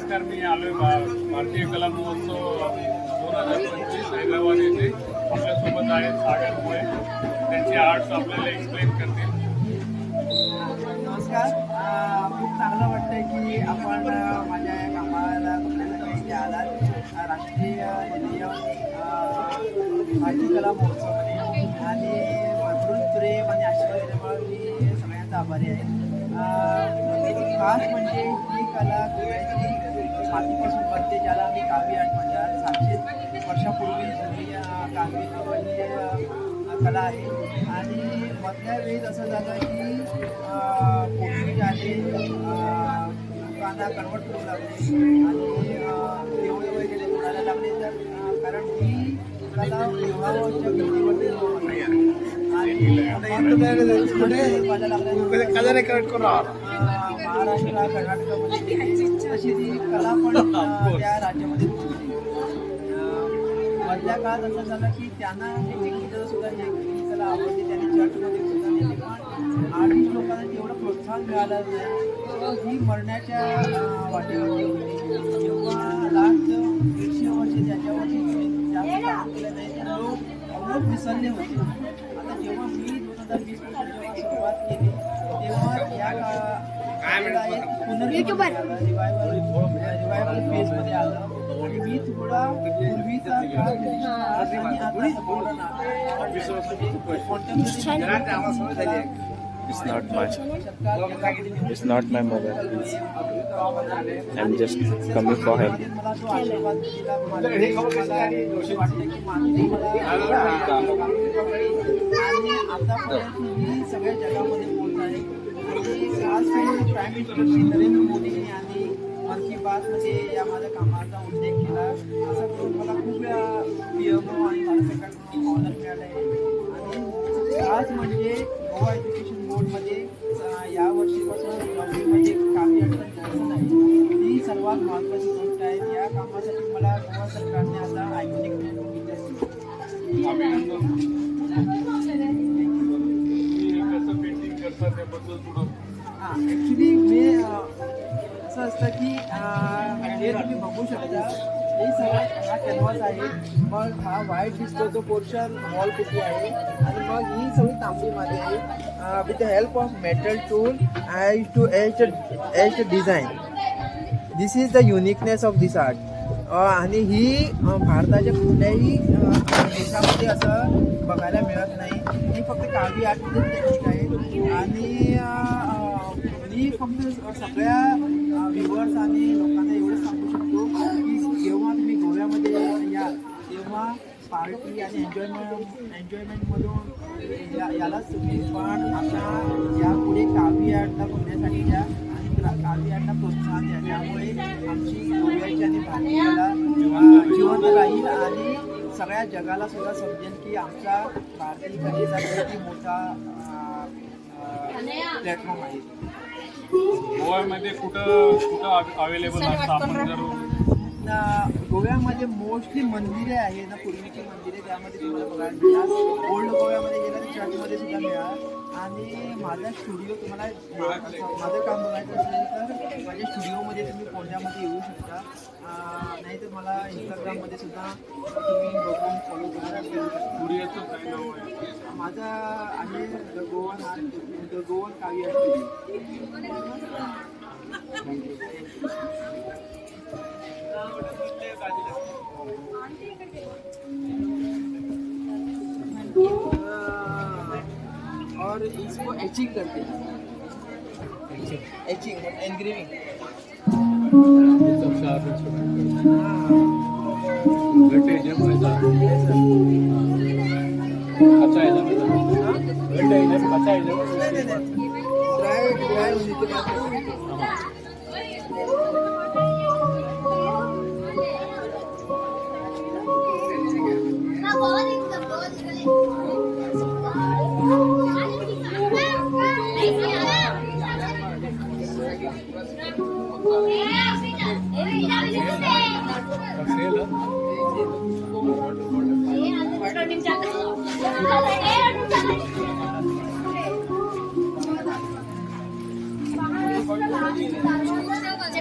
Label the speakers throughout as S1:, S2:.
S1: नमस्कार, मी आलोय भारतीय कला महोत्सव 2025 हैदराबाद येथे. आपल्यासोबत आहेत सागर मुळे, त्यांचे आर्ट्स आपल्याला एक्सप्लेन करतील.
S2: नमस्कार. खूप चांगलं वाटतंय की आपण माझ्या या कामाला इथे आलात. राष्ट्रीय भारतीय कला महोत्सवमध्ये आणि भरपूर प्रेम आणि आशीर्वाद दिल्यामुळे मी सगळ्यांचा आभारी आहे. खास म्हणजे ही कला मातीपासून बनते, ज्याला आम्ही कावी आर्ट म्हणतात. 700 वर्षापूर्वी जुनी कावी कला आहे. आणि मधल्या वेळेस असं झालं की पोर्तुगीज आले, लोकांना कन्वर्ट करू लागले आणि देवळे वगैरे तोडायला लागले. तर कारण ही कला विवाहाच्या भिंतीवरती महाराष्ट्र कर्नाटकामध्ये तशी ती कला पण त्या राज्यामध्ये मधल्या काळात असं झालं की त्यांना टेक्निकल सुद्धा ही कला आवडते. त्यांनी चर्चमध्ये सुद्धा नेली, पण आर्टिस्ट लोकांना तेवढं प्रोत्साहन मिळालं नाही. ही मरण्याच्या वाटेवरती होती. जेव्हा लास्ट 100 वर्ष त्याच्यावरती जास्त काम केलं नाही तर लोक अवघड विसरले होते. आता जेव्हा मी 2020 जेव्हा सुरुवात केली तेव्हा या रिवायवल फेजमध्ये आलं आणि मी थोडा पूर्वीचा
S3: It's not my mobile. I'm just coming for him.
S2: सगळ्या जगामध्ये बोलत आहे. आज प्राईम मिनिस्टर नरेंद्र मोदींनी आणि मन की बातमध्ये या माझ्या कामाचा उल्लेख केला. असं करून मला खूप PMO आणि भारत सरकारकडून ऑनर मिळालं आहे. आणि आज म्हणजे गोवा एज्युकेशन बोर्डमध्ये यावर्षीपासून 9वीमध्ये काव्य अडचण आहे. ही सर्वात महत्त्वाची गोष्ट आहे. या कामासाठी मला गोवा सरकारने आता आयकॉनिक म्हणून ॲक्च्युली मी असं असतं की हे तुम्ही बघू शकता. हे सगळं हा कॅनव्हास आहे. मग हा व्हाईट दिसतो तो पोर्शन वॉल पुटी आहे आणि मग ही सगळी तांबडी माती आहे. With the help of metal tool I use to etch design. This is the uniqueness of this art. आणि ही भारताच्या कुठल्याही देशामध्ये असं बघायला मिळत नाही. ही फक्त कावी आर्टमध्येच टेक्निक आहे. आणि मी फक्त सगळ्या व्ह्युअर्स आणि लोकांना एवढं सांगू शकतो की जेव्हा तुम्ही गोव्यामध्ये याल तेव्हा पार्टी आणि एन्जॉयमेंटमधून यालाच तुम्ही पण आता यापुढे कावी आर्टला बघण्यासाठी द्या आणि कावी आर्टला प्रोत्साहन द्या. त्यामुळे आमची गोव्याची आणि भारतीयाला जिवंत राहील आणि सगळ्या जगाला सुद्धा समजेल की आमचा भारतीय कलेचा किती मोठा प्लॅटफॉर्म आहे.
S1: गोव्यामध्ये कुठं अवेलेबल असतं आपण जर
S2: गोव्यामध्ये मोस्टली मंदिरे आहे ना, पूर्वीची मंदिरे, त्यामध्ये तुम्हाला बघायला मिळाल. ओल्ड गोव्यामध्ये गेला तर चर्चमध्ये सुद्धा मिळाल. आणि माझा स्टुडिओ तुम्हाला माझं काम बघायचं असेल तर माझ्या स्टुडिओमध्ये तुम्ही कोंड्यामध्ये येऊ शकता. नाहीतर मला इंस्टाग्राममध्ये सुद्धा तुम्ही बघून फॉलो करू
S1: स्टुडिओचं काय नाव आहे?
S2: माझा आहे द गोवन कावी आर्ट और इसको एचिंग करते हैं. Etching engraving.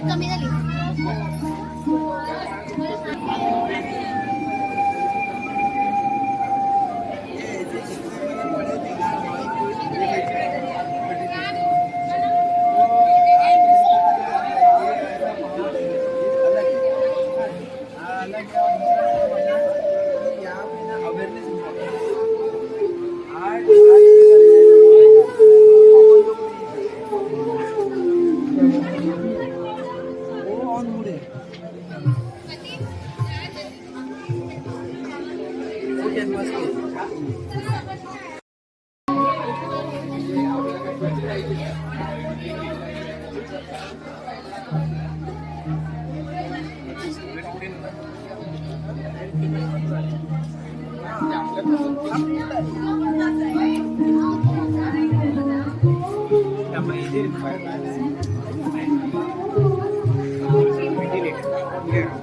S4: कमी झाली.
S2: आहे